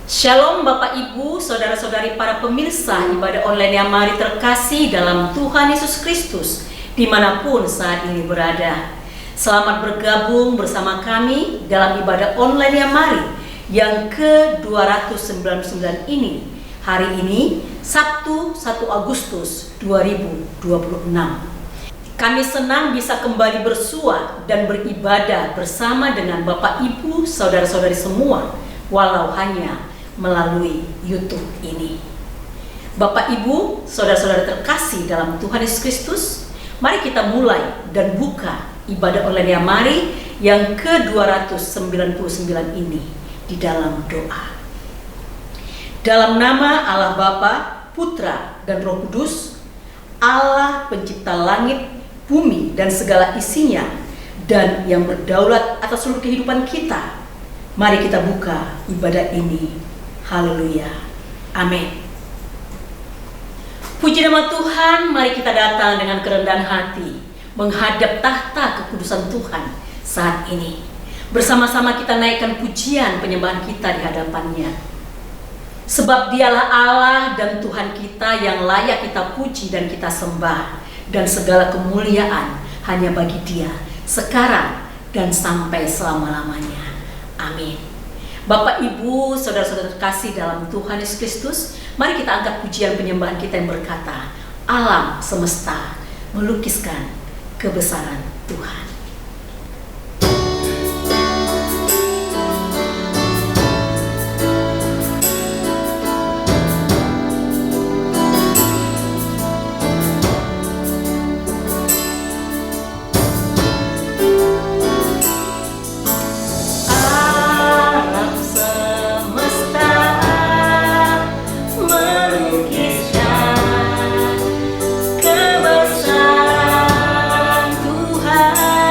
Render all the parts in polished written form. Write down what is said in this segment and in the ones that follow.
Shalom Bapak Ibu, Saudara-saudari para pemirsa ibadah online yang mari terkasih dalam Tuhan Yesus Kristus dimanapun saat ini berada. Selamat bergabung bersama kami dalam ibadah online yang mari yang ke-299 ini. Hari ini Sabtu 1 Agustus 2026. Kami senang bisa kembali bersua dan beribadah bersama dengan Bapak Ibu, Saudara-saudari semua, walau hanya melalui YouTube ini. Bapak Ibu, Saudara-saudara terkasih dalam Tuhan Yesus Kristus, mari kita mulai dan buka ibadah online yang mari yang ke-299 ini di dalam doa. Dalam nama Allah Bapa, Putra, dan Roh Kudus, Allah pencipta langit, bumi, dan segala isinya, dan yang berdaulat atas seluruh kehidupan kita, mari kita buka ibadah ini. Haleluya. Amin. Puji nama Tuhan, mari kita datang dengan kerendahan hati menghadap tahta kekudusan Tuhan saat ini. Bersama-sama kita naikkan pujian penyembahan kita di hadapannya. Sebab dialah Allah dan Tuhan kita yang layak kita puji dan kita sembah, dan segala kemuliaan hanya bagi Dia sekarang dan sampai selama-lamanya. Amin. Bapak, Ibu, Saudara-saudara terkasih dalam Tuhan Yesus Kristus, mari kita angkat pujian penyembahan kita yang berkata, alam semesta melukiskan kebesaran Tuhan. Kebesaran Tuhan.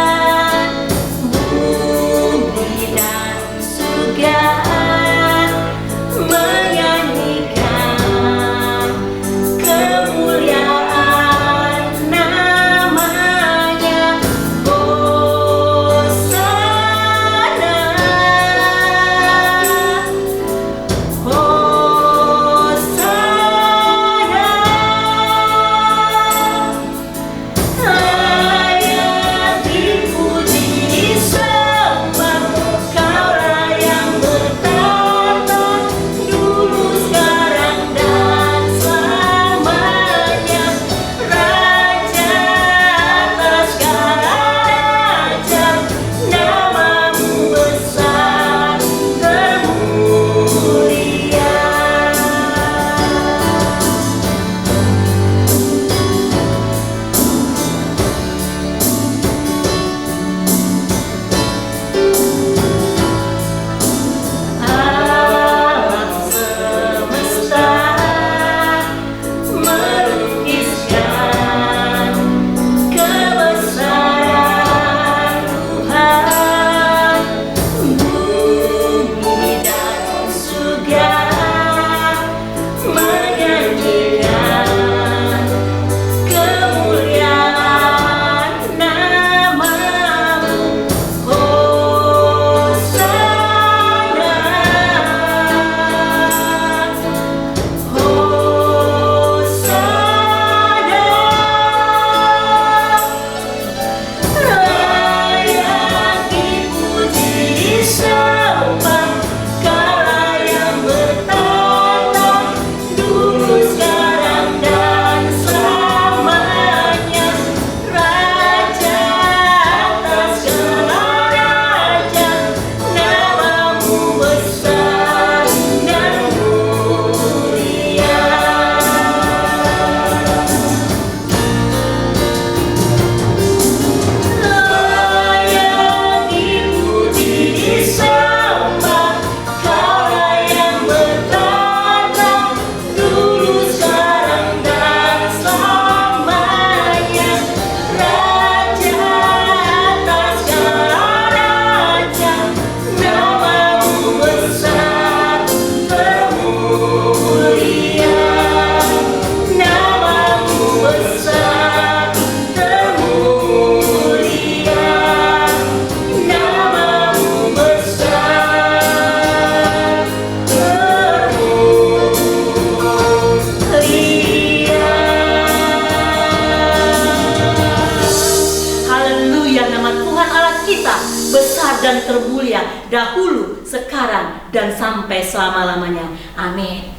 dahulu, sekarang, dan sampai selama-lamanya. Amin.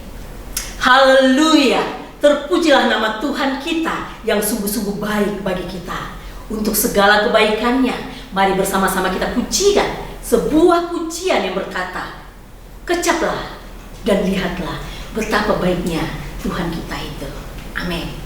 Haleluya. Terpujilah nama Tuhan kita yang sungguh-sungguh baik bagi kita. Untuk segala kebaikannya, mari bersama-sama kita pujikan sebuah pujian yang berkata, kecaplah dan lihatlah betapa baiknya Tuhan kita itu. Amin.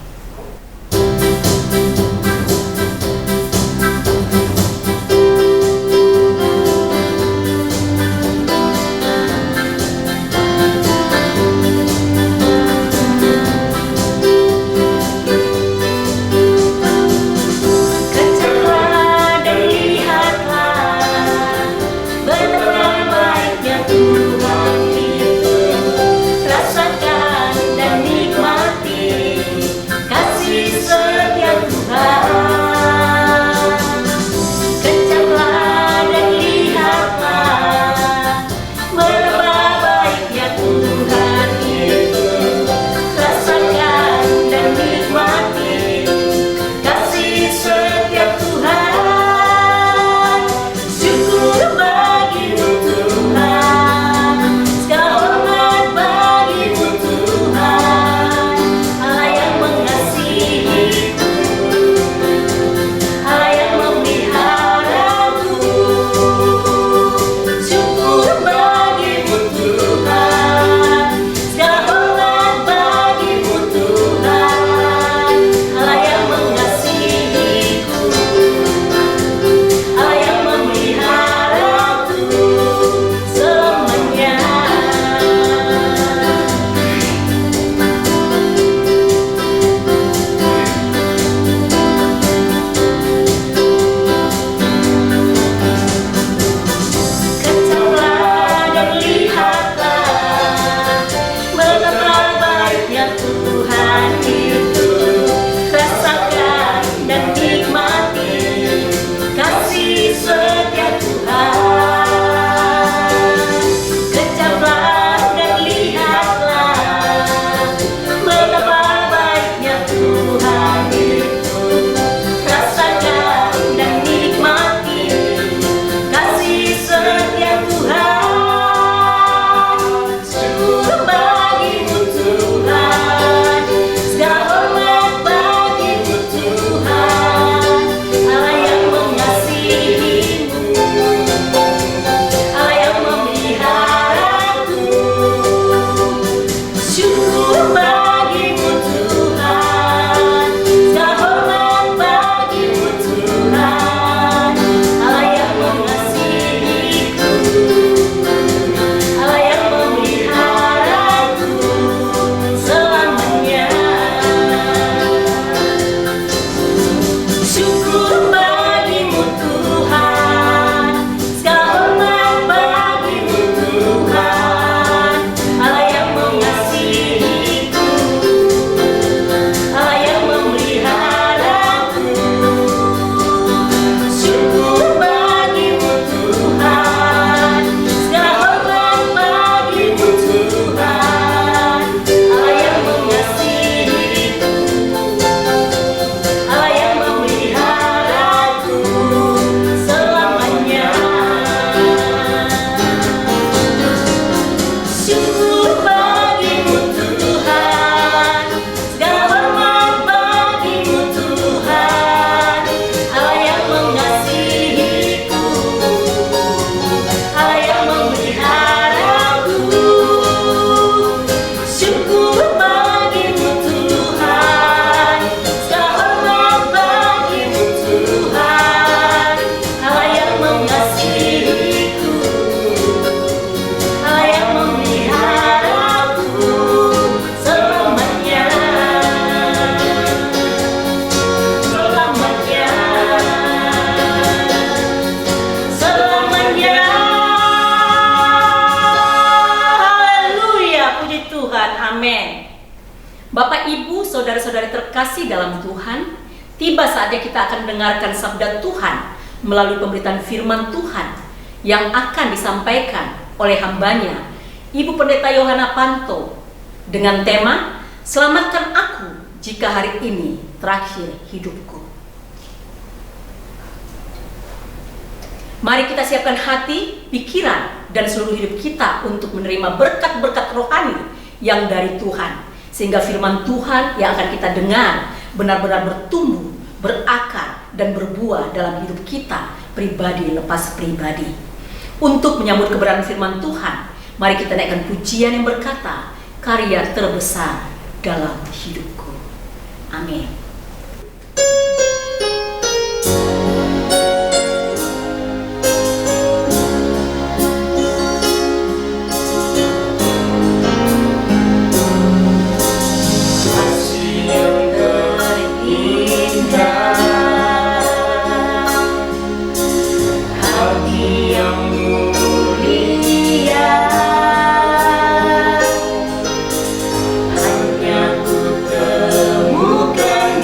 Bapak, Ibu, saudara-saudari terkasih dalam Tuhan, tiba saatnya kita akan mendengarkan sabda Tuhan melalui pemberitaan firman Tuhan yang akan disampaikan oleh hambanya, Ibu Pendeta Yohana Panto, dengan tema "Selamatkan aku jika hari ini terakhir hidupku". Mari kita siapkan hati, pikiran, dan seluruh hidup kita untuk menerima berkat-berkat rohani yang dari Tuhan. Sehingga firman Tuhan yang akan kita dengar benar-benar bertumbuh, berakar, dan berbuah dalam hidup kita pribadi lepas pribadi. Untuk menyambut kebenaran firman Tuhan, mari kita naikkan pujian yang berkata, karya terbesar dalam hidupku. Amin. Hanya ku temukan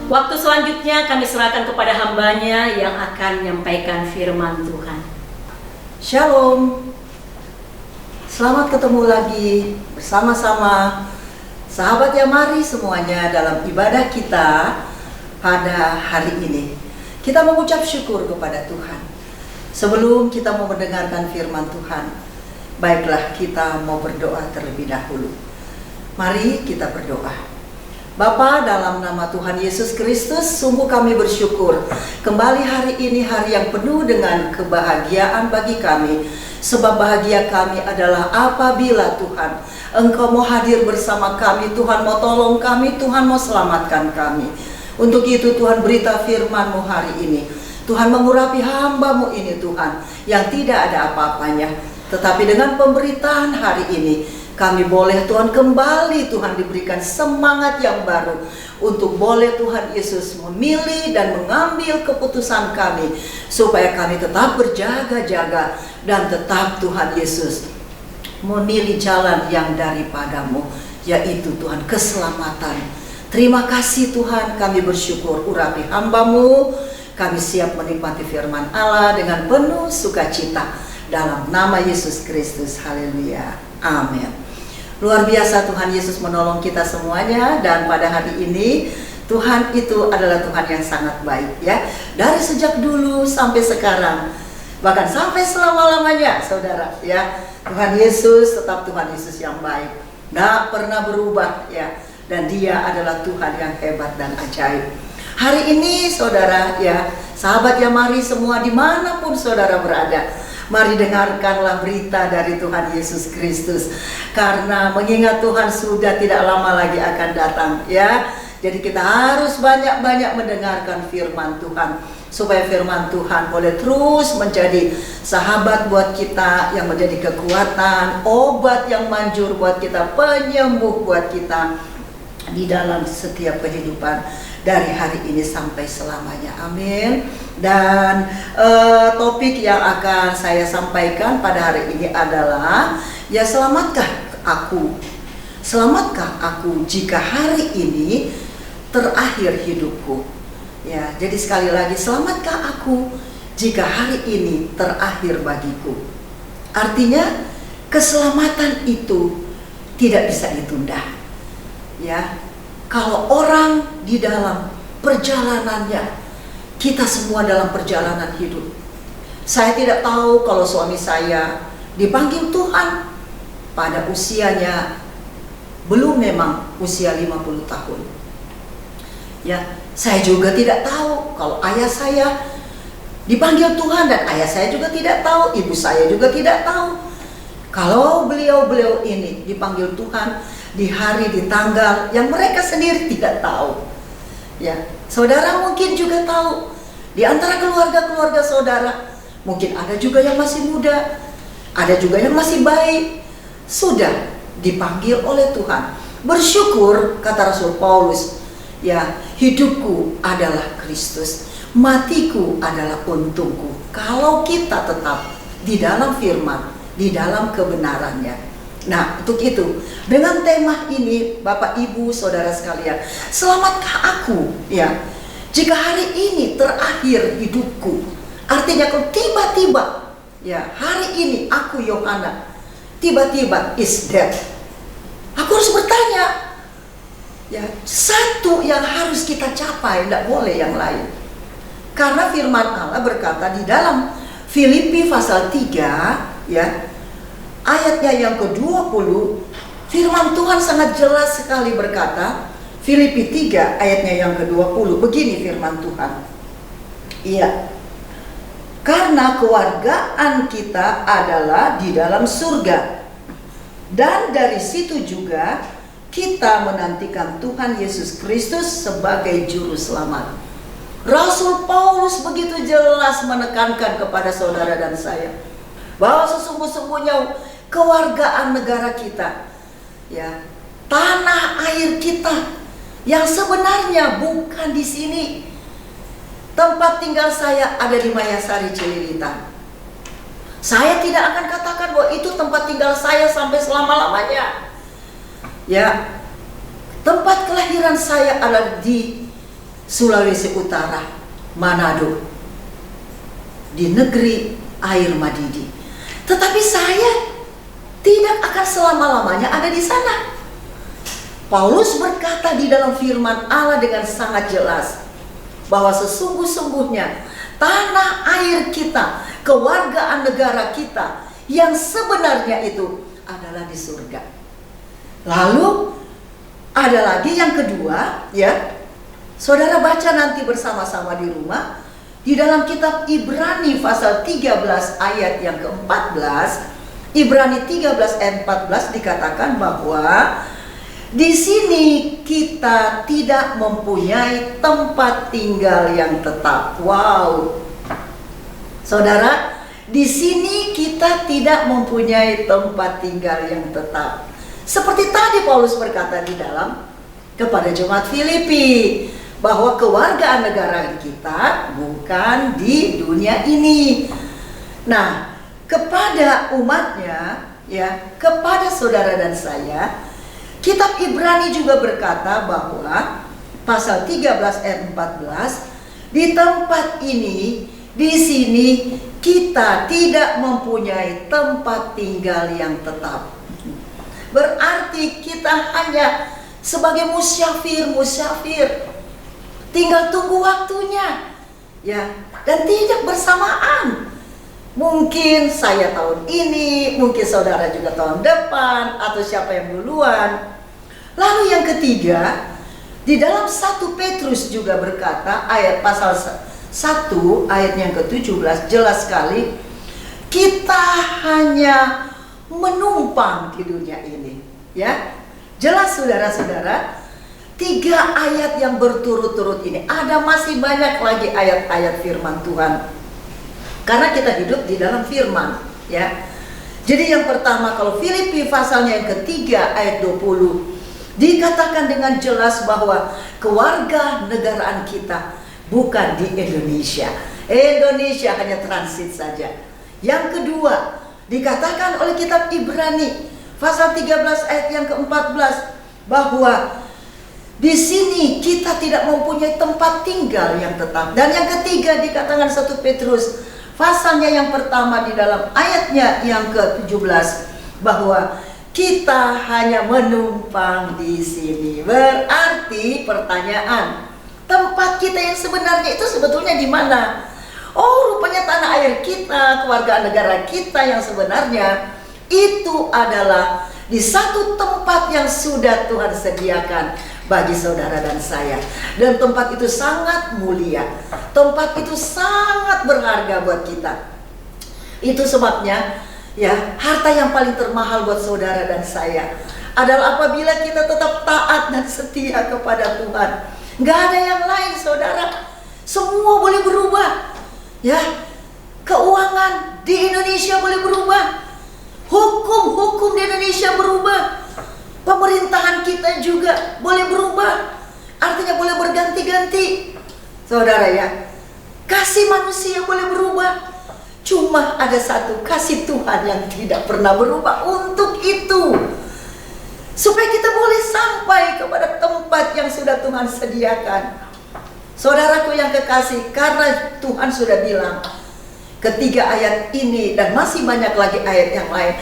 Waktu selanjutnya kami serahkan kepada hambanya yang akan menyampaikan firman Tuhan. Shalom. Selamat ketemu lagi bersama-sama sahabat Yamari semuanya dalam ibadah kita pada hari ini. Kita mengucap syukur kepada Tuhan. Sebelum kita mau mendengarkan firman Tuhan, baiklah kita mau berdoa terlebih dahulu. Mari kita berdoa. Bapa, dalam nama Tuhan Yesus Kristus, sungguh kami bersyukur kembali hari ini, hari yang penuh dengan kebahagiaan bagi kami. Sebab bahagia kami adalah apabila Tuhan Engkau mau hadir bersama kami, Tuhan mau tolong kami, Tuhan mau selamatkan kami. Untuk itu Tuhan, berita firman-Mu hari ini, Tuhan mengurapi hamba-Mu ini Tuhan, yang tidak ada apa-apanya. Tetapi dengan pemberitaan hari ini, kami boleh Tuhan kembali Tuhan diberikan semangat yang baru untuk boleh Tuhan Yesus memilih dan mengambil keputusan kami supaya kami tetap berjaga-jaga dan tetap Tuhan Yesus memilih jalan yang daripada-Mu, yaitu Tuhan keselamatan. Terima kasih Tuhan, kami bersyukur urapi hamba-Mu. Kami siap menikmati firman Allah dengan penuh sukacita dalam nama Yesus Kristus. Haleluya. Amin. Luar biasa Tuhan Yesus menolong kita semuanya, dan pada hari ini Tuhan itu adalah Tuhan yang sangat baik ya. Dari sejak dulu sampai sekarang, bahkan sampai selama-lamanya saudara ya. Tuhan Yesus tetap Tuhan Yesus yang baik, tidak pernah berubah ya. Dan Dia adalah Tuhan yang hebat dan ajaib. Hari ini saudara ya, sahabat Yamari semua dimanapun saudara berada, mari dengarkanlah berita dari Tuhan Yesus Kristus. Karena mengingat Tuhan sudah tidak lama lagi akan datang ya. Jadi kita harus banyak-banyak mendengarkan firman Tuhan, supaya firman Tuhan boleh terus menjadi sahabat buat kita, yang menjadi kekuatan, obat yang manjur buat kita, penyembuh buat kita di dalam setiap kehidupan dari hari ini sampai selamanya. Amin. Dan topik yang akan saya sampaikan pada hari ini adalah ya, selamatkah aku? Selamatkah aku jika hari ini terakhir hidupku? Ya, jadi sekali lagi, selamatkah aku jika hari ini terakhir bagiku? Artinya keselamatan itu tidak bisa ditunda. Ya, kalau orang di dalam perjalanannya, kita semua dalam perjalanan hidup. Saya tidak tahu kalau suami saya dipanggil Tuhan pada usianya belum memang usia 50 tahun. Ya, saya juga tidak tahu kalau ayah saya dipanggil Tuhan, dan ayah saya juga tidak tahu, ibu saya juga tidak tahu kalau beliau-beliau ini dipanggil Tuhan di hari, di tanggal yang mereka sendiri tidak tahu. Ya, saudara mungkin juga tahu, di antara keluarga-keluarga saudara mungkin ada juga yang masih muda, ada juga yang masih baik, sudah dipanggil oleh Tuhan. Bersyukur, kata Rasul Paulus, ya, hidupku adalah Kristus, matiku adalah untungku. Kalau kita tetap di dalam firman, di dalam kebenarannya. Nah, untuk itu, dengan tema ini, Bapak, Ibu, Saudara sekalian, selamatkah aku? Ya, jika hari ini terakhir hidupku, artinya kalau tiba-tiba, ya, hari ini aku Yohana, tiba-tiba is dead. Aku harus bertanya, ya, satu yang harus kita capai, tidak boleh yang lain. Karena firman Allah berkata di dalam Filipi pasal 3, ya, ayatnya yang ke-20, firman Tuhan sangat jelas sekali berkata, Filipi 3 ayatnya yang ke-20, begini firman Tuhan. Iya. Karena kewargaan kita adalah di dalam surga, dan dari situ juga kita menantikan Tuhan Yesus Kristus sebagai juru selamat. Rasul Paulus begitu jelas menekankan kepada saudara dan saya bahwa sesungguh-sungguhnya kewargaan negara kita, ya, tanah air kita yang sebenarnya bukan di sini. Tempat tinggal saya ada di Mayasari, Cililitan. Saya tidak akan katakan bahwa itu tempat tinggal saya sampai selama-lamanya. Ya, tempat kelahiran saya adalah di Sulawesi Utara, Manado, di negeri air madidi. Tetapi saya tidak akan selama-lamanya ada di sana. Paulus berkata di dalam firman Allah dengan sangat jelas bahwa sesungguh-sungguhnya tanah air kita, kewargaan negara kita yang sebenarnya itu adalah di surga. Lalu ada lagi yang kedua, ya. Saudara baca nanti bersama-sama di rumah di dalam kitab Ibrani pasal 13 ayat yang ke-14. Ibrani 13 ayat 14 dikatakan bahwa di sini kita tidak mempunyai tempat tinggal yang tetap. Wow. Saudara, di sini kita tidak mempunyai tempat tinggal yang tetap. Seperti tadi Paulus berkata di dalam kepada jemaat Filipi bahwa kewargaan negara kita bukan di dunia ini. Nah, kepada umatnya, ya, kepada saudara dan saya, kitab Ibrani juga berkata bahwa pasal 13 ayat 14, di tempat ini, di sini kita tidak mempunyai tempat tinggal yang tetap. Berarti kita hanya sebagai musyafir, tinggal tunggu waktunya, ya, dan tidak bersamaan. Mungkin saya tahun ini, mungkin saudara juga tahun depan, atau siapa yang duluan. Lalu yang ketiga, di dalam 1 Petrus juga berkata, ayat pasal 1 ayat yang ke-17 jelas sekali, kita hanya menumpang di dunia ini, ya. Jelas saudara-saudara, 3 ayat yang berturut-turut ini, ada masih banyak lagi ayat-ayat firman Tuhan. Karena kita hidup di dalam firman, ya. Jadi yang pertama, kalau Filipi pasalnya yang ketiga ayat 20 dikatakan dengan jelas bahwa kewarga negaraan kita bukan di Indonesia. Indonesia hanya transit saja. Yang kedua, dikatakan oleh kitab Ibrani pasal 13 ayat yang ke-14 bahwa di sini kita tidak mempunyai tempat tinggal yang tetap. Dan yang ketiga dikatakan 1 Petrus pasalnya yang pertama di dalam ayatnya yang ke-17 bahwa kita hanya menumpang di sini. Berarti pertanyaan, tempat kita yang sebenarnya itu sebetulnya di mana? Oh, rupanya tanah air kita, kewargaan negara kita yang sebenarnya itu adalah di satu tempat yang sudah Tuhan sediakan bagi saudara dan saya. Dan tempat itu sangat mulia. Tempat itu sangat berharga buat kita. Itu sebabnya, ya, harta yang paling termahal buat saudara dan saya adalah apabila kita tetap taat dan setia kepada Tuhan. Gak ada yang lain, saudara. Semua boleh berubah, ya. Keuangan di Indonesia boleh berubah. Hukum di Indonesia berubah. Pemerintahan kita juga boleh berubah. Artinya boleh berganti-ganti. Saudara, ya, kasih manusia boleh berubah. Cuma ada satu, kasih Tuhan yang tidak pernah berubah. Untuk itu, supaya kita boleh sampai kepada tempat yang sudah Tuhan sediakan. Saudaraku yang kekasih, karena Tuhan sudah bilang ketiga ayat ini dan masih banyak lagi ayat yang lain,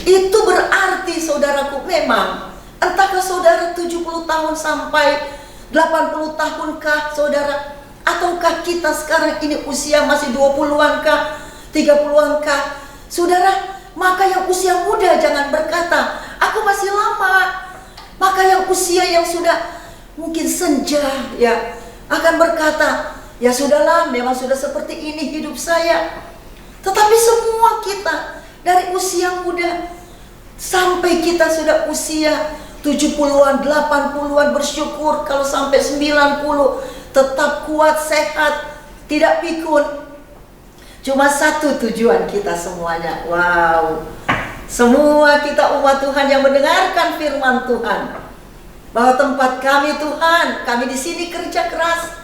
itu berarti saudaraku memang entahkah saudara 70 tahun sampai 80 tahunkah saudara, ataukah kita sekarang ini usia masih 20-an kah, 30-an kah, saudara, maka yang usia muda jangan berkata aku masih lama. Maka yang usia yang sudah mungkin senja, ya, akan berkata ya sudahlah, memang sudah seperti ini hidup saya. Tetapi semua kita dari usia muda sampai kita sudah usia 70-an, 80-an, bersyukur kalau sampai 90 tetap kuat, sehat, tidak pikun. Cuma satu tujuan kita semuanya. Wow. Semua kita umat Tuhan yang mendengarkan firman Tuhan, bahwa tempat kami Tuhan, kami di sini kerja keras.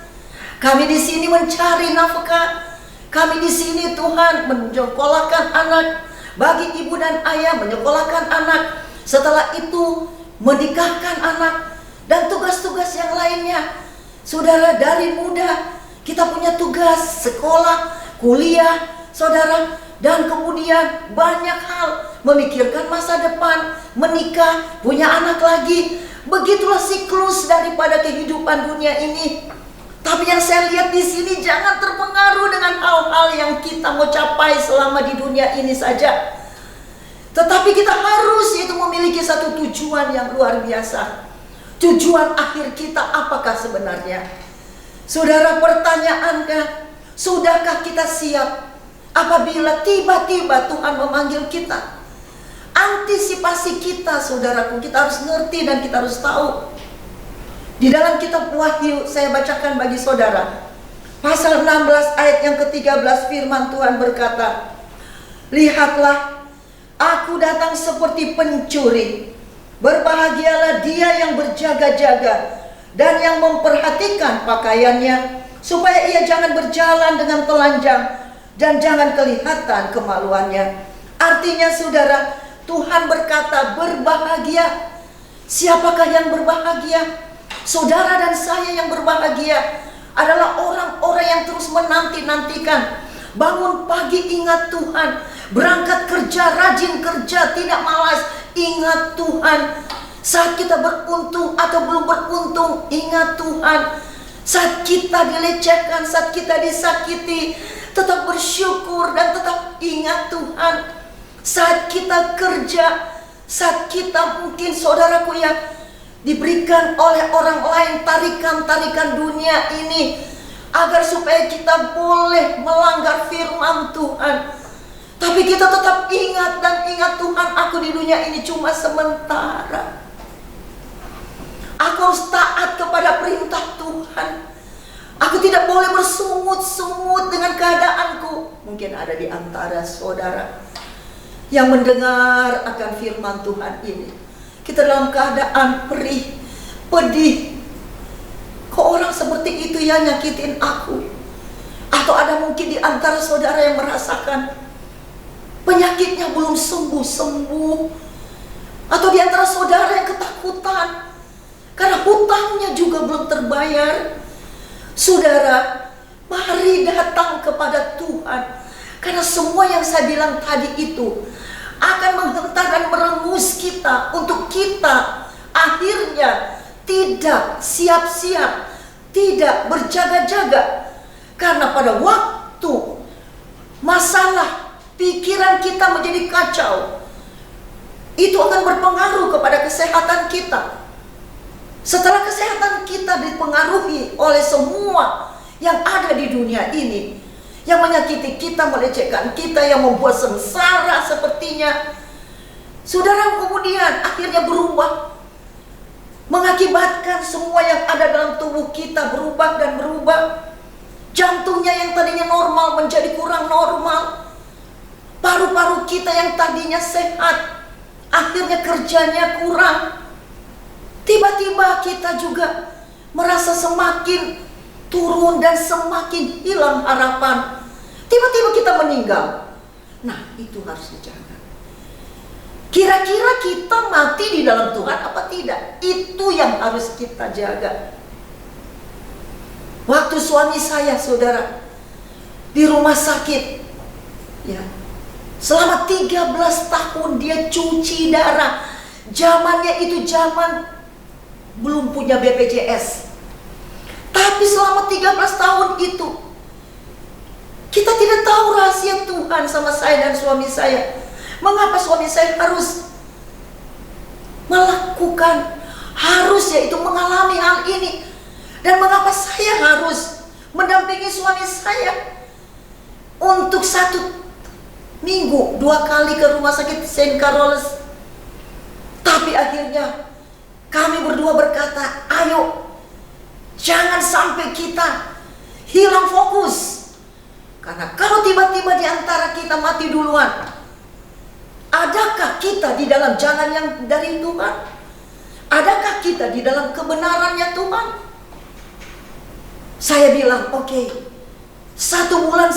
Kami di sini mencari nafkah. Kami di sini Tuhan menyekolahkan anak, bagi ibu dan ayah menyekolahkan anak. Setelah itu menikahkan anak dan tugas-tugas yang lainnya. Saudara, dari muda kita punya tugas sekolah, kuliah, saudara, dan kemudian banyak hal, memikirkan masa depan, menikah, punya anak lagi. Begitulah siklus daripada kehidupan dunia ini. Tapi yang saya lihat di sini, jangan terpengaruh dengan hal-hal yang kita mau capai selama di dunia ini saja. Tetapi kita harus itu memiliki satu tujuan yang luar biasa. Tujuan akhir kita apakah sebenarnya? Saudara, pertanyaannya, sudahkah kita siap apabila tiba-tiba Tuhan memanggil kita? Antisipasi kita, saudaraku, kita harus ngerti dan kita harus tahu. Di dalam kitab Wahyu, saya bacakan bagi saudara. Pasal 16 ayat yang ke-13, firman Tuhan berkata, "Lihatlah, aku datang seperti pencuri. Berbahagialah dia yang berjaga-jaga dan yang memperhatikan pakaiannya, supaya ia jangan berjalan dengan telanjang dan jangan kelihatan kemaluannya." Artinya, saudara, Tuhan berkata berbahagia. Siapakah yang berbahagia? Saudara dan saya yang berbahagia adalah orang-orang yang terus menanti-nantikan. Bangun pagi ingat Tuhan, berangkat kerja rajin kerja, tidak malas, ingat Tuhan. Saat kita beruntung atau belum beruntung, ingat Tuhan. Saat kita dilecehkan, saat kita disakiti, tetap bersyukur dan tetap ingat Tuhan. Saat kita kerja, saat kita mungkin, saudaraku, yang diberikan oleh orang lain tarikan-tarikan dunia ini, agar supaya kita boleh melanggar firman Tuhan. Tapi kita tetap ingat dan ingat Tuhan, aku di dunia ini cuma sementara. Aku harus taat kepada perintah Tuhan. Aku tidak boleh bersungut-sungut dengan keadaanku. Mungkin ada di antara saudara yang mendengar akan firman Tuhan ini. Kita dalam keadaan perih, pedih. Kok orang seperti itu ya nyakitin aku? Atau ada mungkin di antara saudara yang merasakan penyakitnya belum sembuh-sembuh. Atau di antara saudara yang ketakutan karena hutangnya juga belum terbayar. Saudara, mari datang kepada Tuhan. Karena semua yang saya bilang tadi itu akan menghentar dan merengus kita untuk kita akhirnya tidak siap-siap, tidak berjaga-jaga. Karena pada waktu masalah pikiran kita menjadi kacau, itu akan berpengaruh kepada kesehatan kita. Setelah kesehatan kita dipengaruhi oleh semua yang ada di dunia ini, yang menyakiti kita, melecehkan kita, yang membuat sengsara sepertinya, saudara, kemudian akhirnya berubah, mengakibatkan semua yang ada dalam tubuh kita berubah dan berubah. Jantungnya yang tadinya normal menjadi kurang normal. Paru-paru kita yang tadinya sehat, akhirnya kerjanya kurang. Tiba-tiba kita juga merasa semakin turun dan semakin hilang harapan. Tiba-tiba kita meninggal. Nah, itu harus dijaga. Kira-kira kita mati di dalam Tuhan apa tidak? Itu yang harus kita jaga. Waktu suami saya, saudara, di rumah sakit, ya, selama 13 tahun dia cuci darah. Zamannya itu zaman belum punya BPJS. Tapi selama 13 tahun itu kita tidak tahu rahasia Tuhan sama saya dan suami saya. Mengapa suami saya harus melakukan, harus yaitu mengalami hal ini? Dan mengapa saya harus mendampingi suami saya untuk 1 minggu 2 kali ke rumah sakit St. Carol's? Tapi akhirnya kami berdua berkata, ayo, jangan sampai kita hilang fokus. Karena kalau tiba-tiba di antara kita mati duluan, adakah kita di dalam jalan yang dari Tuhan? Adakah kita di dalam kebenarannya Tuhan? Saya bilang, oke, 1 bulan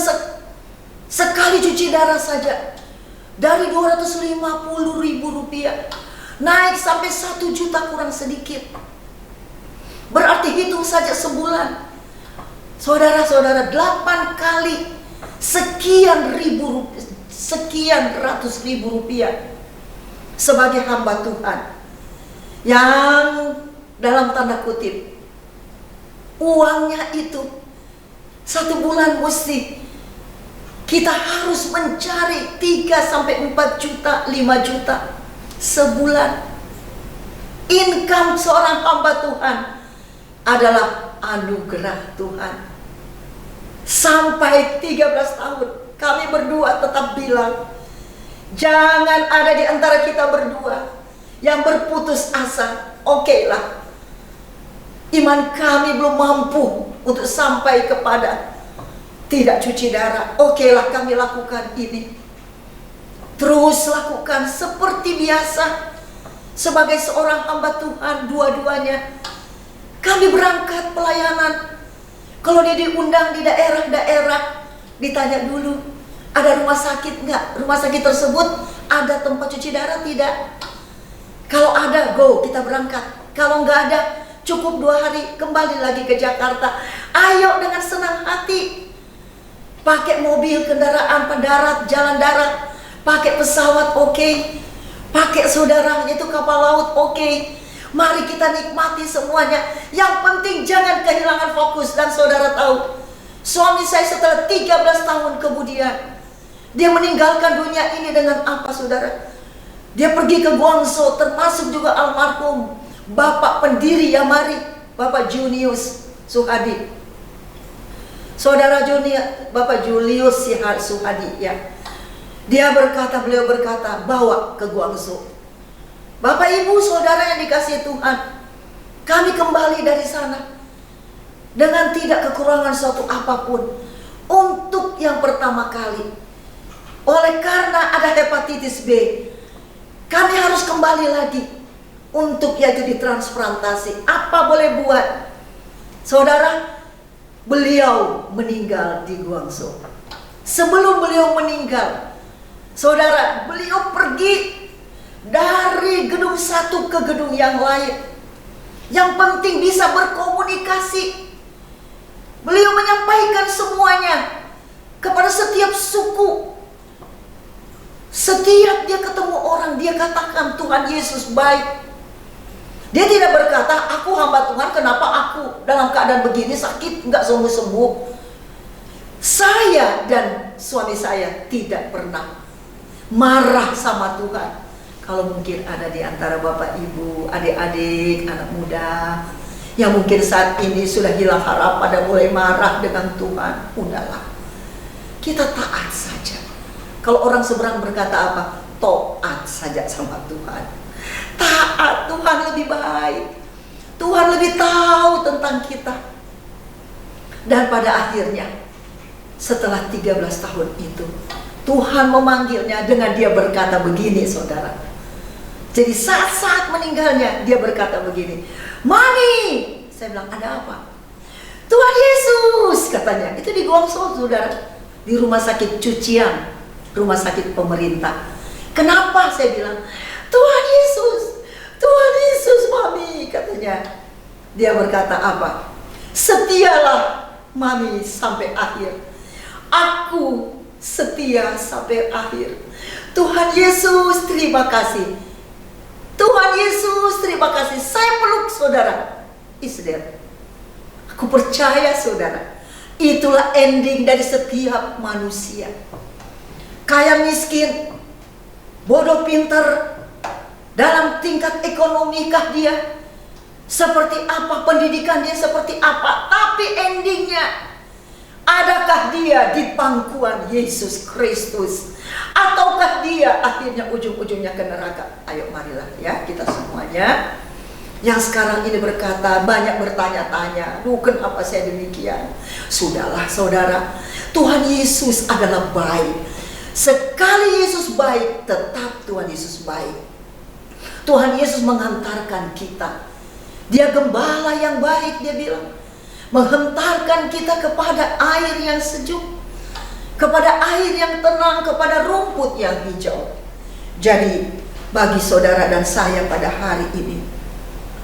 sekali cuci darah saja, dari 250.000 rupiah naik sampai 1 juta kurang sedikit. Berarti hitung saja sebulan, saudara-saudara, 8 kali sekian ratus ribu rupiah sebagai hamba Tuhan yang dalam tanda kutip uangnya itu 1 bulan mesti kita harus mencari 3-4 juta, 5 juta sebulan. Income seorang hamba Tuhan adalah anugerah Tuhan. Sampai 13 tahun kami berdua tetap bilang, jangan ada di antara kita berdua yang berputus asa. Oke lah, iman kami belum mampu untuk sampai kepada tidak cuci darah. Oke lah, kami lakukan ini. Terus lakukan seperti biasa. Sebagai seorang hamba Tuhan, dua-duanya kami berangkat pelayanan. Kalau dia diundang di daerah-daerah, ditanya dulu, ada rumah sakit nggak? Rumah sakit tersebut ada tempat cuci darah tidak? Kalau ada, go, kita berangkat. Kalau nggak ada, cukup 2 hari, kembali lagi ke Jakarta. Ayo dengan senang hati. Pakai mobil, kendaraan pendarat, jalan darat, pakai pesawat, oke. Pakai saudara itu kapal laut, oke. Mari kita nikmati semuanya. Yang penting jangan kehilangan fokus. Dan saudara tahu, suami saya setelah 13 tahun kemudian, dia meninggalkan dunia ini dengan apa, saudara? Dia pergi ke Guangzhou, termasuk juga almarhum Bapak pendiri Yamari, Bapak Junius Suhadi. Saudara Bapak Julius Suhadi, ya. Beliau berkata, bawa ke Guangzhou. Bapak Ibu Saudara yang dikasihi Tuhan, kami kembali dari sana dengan tidak kekurangan suatu apapun. Untuk yang pertama kali, oleh karena ada hepatitis B, kami harus kembali lagi untuk yaitu ditransplantasi. Apa boleh buat? Saudara, beliau meninggal di Guangzhou. Sebelum beliau meninggal, saudara, beliau pergi dari gedung satu ke gedung yang lain. Yang penting bisa berkomunikasi. Beliau menyampaikan semuanya kepada setiap suku. Setiap dia ketemu orang, dia katakan Tuhan Yesus baik. Dia tidak berkata, aku hamba Tuhan, kenapa aku dalam keadaan begini sakit, nggak sembuh-sembuh. Saya dan suami saya tidak pernah marah sama Tuhan. Kalau mungkin ada di antara Bapak Ibu, adik-adik, anak muda yang mungkin saat ini sudah hilang harap, pada mulai marah dengan Tuhan, udahlah, kita taat saja. Kalau orang seberang berkata apa? Taat saja sama Tuhan. Taat, Tuhan lebih baik. Tuhan lebih tahu tentang kita. Dan pada akhirnya, setelah 13 tahun itu, Tuhan memanggilnya dengan dia berkata begini, saudara. Jadi saat-saat meninggalnya, dia berkata begini, Mami, saya bilang, ada apa? Tuhan Yesus, katanya. Itu di Guangzhou, saudara, di rumah sakit cucian, rumah sakit pemerintah. Kenapa? Saya bilang, Tuhan Yesus, Mami, katanya. Dia berkata apa? Setialah, Mami, sampai akhir. Aku setia sampai akhir. Tuhan Yesus, terima kasih. Tuhan Yesus, terima kasih. Saya peluk saudara. Isdel. Aku percaya saudara, itulah ending dari setiap manusia. Kaya miskin, bodoh pintar, dalam tingkat ekonomikah dia, seperti apa pendidikan dia, seperti apa, tapi endingnya, adakah dia di pangkuan Yesus Kristus, ataukah dia akhirnya ujung-ujungnya ke neraka? Ayo marilah ya, kita semuanya yang sekarang ini berkata, banyak bertanya-tanya, kenapa saya demikian? Sudahlah saudara, Tuhan Yesus adalah baik. Sekali Yesus baik, tetap Tuhan Yesus baik. Tuhan Yesus mengantarkan kita. Dia gembala yang baik, dia bilang, menghantarkan kita kepada air yang sejuk, kepada air yang tenang, kepada rumput yang hijau. Jadi bagi saudara dan saya pada hari ini,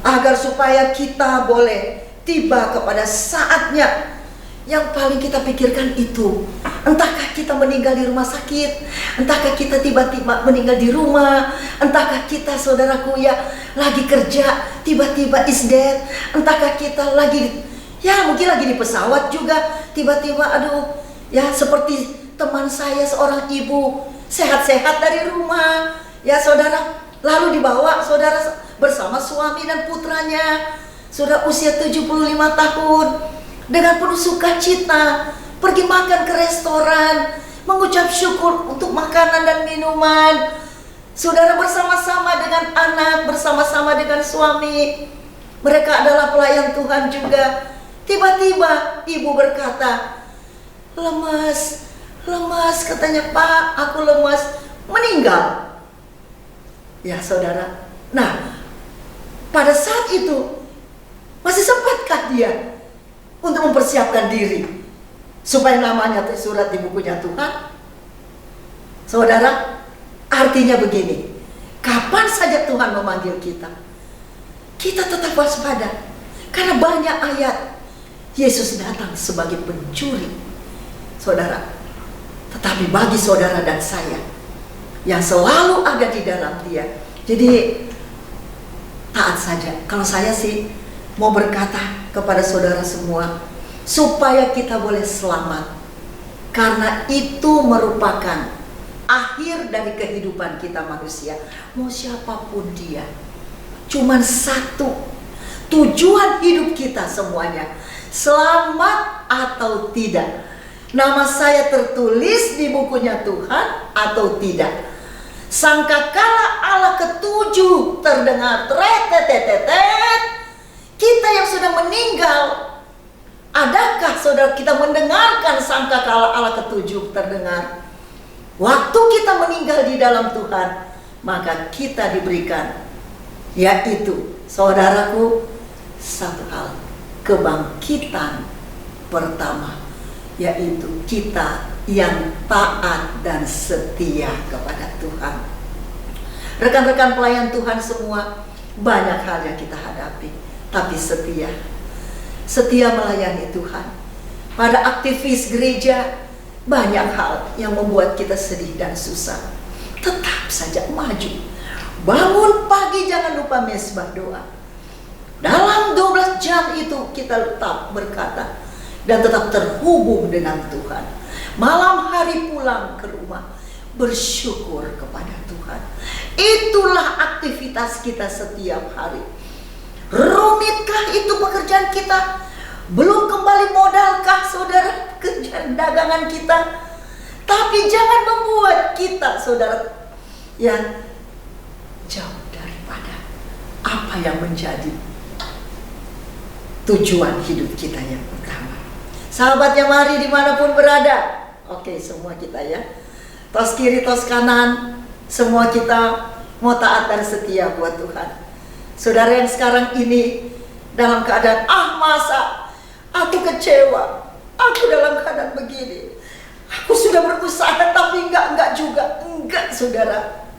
agar supaya kita boleh tiba kepada saatnya yang paling kita pikirkan itu. Entahkah kita meninggal di rumah sakit, entahkah kita tiba-tiba meninggal di rumah, entahkah kita saudaraku ya lagi kerja tiba-tiba is dead, entahkah kita lagi ya mungkin lagi di pesawat juga tiba-tiba aduh ya seperti teman saya seorang ibu sehat-sehat dari rumah ya saudara, lalu dibawa saudara bersama suami dan putranya sudah usia 75 tahun dengan penuh sukacita pergi makan ke restoran, mengucap syukur untuk makanan dan minuman. Saudara bersama-sama dengan anak, bersama-sama dengan suami. Mereka adalah pelayan Tuhan juga. Tiba-tiba ibu berkata, lemas katanya, Pak, aku lemas, meninggal. Ya saudara. Nah, pada saat itu masih sempatkah dia untuk mempersiapkan diri supaya namanya tersurat di bukunya Tuhan? Saudara, artinya begini, kapan saja Tuhan memanggil kita, kita tetap waspada. Karena banyak ayat Yesus datang sebagai pencuri, saudara. Tetapi bagi saudara dan saya yang selalu ada di dalam Dia, jadi taat saja. Kalau saya sih mau berkata kepada saudara semua, supaya kita boleh selamat, karena itu merupakan akhir dari kehidupan kita manusia. Mau siapapun dia, cuman satu tujuan hidup kita semuanya, selamat atau tidak. Nama saya tertulis di bukunya Tuhan atau tidak. Sangkakala Allah ketujuh terdengar tretetetetet, kita yang sudah meninggal, adakah saudara kita mendengarkan sangkakala Allah ketujuh terdengar? Waktu kita meninggal di dalam Tuhan, maka kita diberikan, yaitu saudaraku, satu hal, kebangkitan pertama, yaitu kita yang taat dan setia kepada Tuhan. Rekan-rekan pelayan Tuhan semua, banyak hal yang kita hadapi, tapi setia melayani Tuhan. Pada aktivis gereja, banyak hal yang membuat kita sedih dan susah. Tetap saja maju. Bangun pagi, jangan lupa mesbah doa. Dalam 12 jam itu kita tetap berkata dan tetap terhubung dengan Tuhan. Malam hari pulang ke rumah, bersyukur kepada Tuhan. Itulah aktivitas kita setiap hari. Rumitkah itu pekerjaan kita? Belum kembali modalkah saudara kerjaan dagangan kita? Tapi jangan membuat kita saudara yang jauh daripada apa yang menjadi tujuan hidup kita yang utama. Sahabatnya, mari dimanapun berada, oke semua kita ya, tos kiri tos kanan, semua kita mau taat dan setia buat Tuhan. Saudara yang sekarang ini dalam keadaan masa aku kecewa, aku dalam keadaan begini, aku sudah berusaha tapi enggak juga, enggak saudara.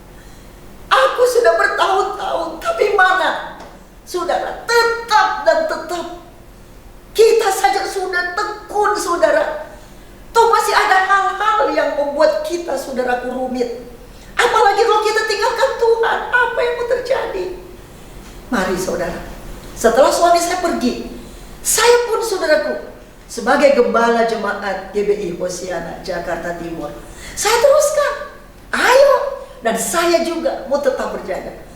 Aku sudah bertahun-tahun tapi mana saudara, tetap dan tetap kita saja sudah tekun saudara. Toh masih ada hal-hal yang membuat kita saudaraku rumit. Apalagi kalau kita tinggalkan Tuhan, apa yang mau terjadi? Mari saudara, setelah suami saya pergi, saya pun saudaraku sebagai gembala jemaat GBI Hosiana Jakarta Timur, saya teruskan, ayo, dan saya juga mau tetap berjaga.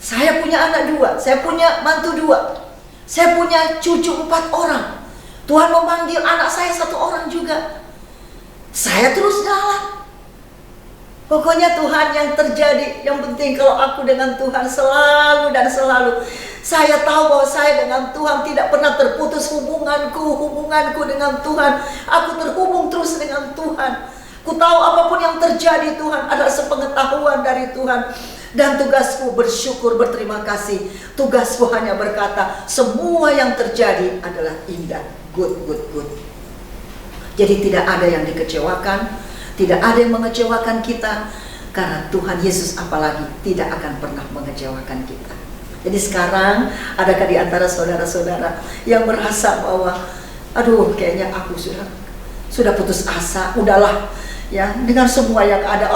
Saya punya anak 2, saya punya mantu 2, saya punya cucu 4 orang. Tuhan memanggil anak saya 1 orang juga. Saya terus jalan. Pokoknya Tuhan yang terjadi, yang penting kalau aku dengan Tuhan selalu dan selalu. Saya tahu bahwa saya dengan Tuhan tidak pernah terputus hubunganku dengan Tuhan. Aku terhubung terus dengan Tuhan. Ku tahu apapun yang terjadi Tuhan adalah sepengetahuan dari Tuhan. Dan tugasku bersyukur, berterima kasih. Tugasku hanya berkata, semua yang terjadi adalah indah. Good. Jadi tidak ada yang dikecewakan, tidak ada yang mengecewakan kita, karena Tuhan Yesus apalagi tidak akan pernah mengecewakan kita. Jadi sekarang adakah di antara saudara-saudara yang merasa bahwa aduh kayaknya aku sudah putus asa, udahlah ya dengan semua yang ada.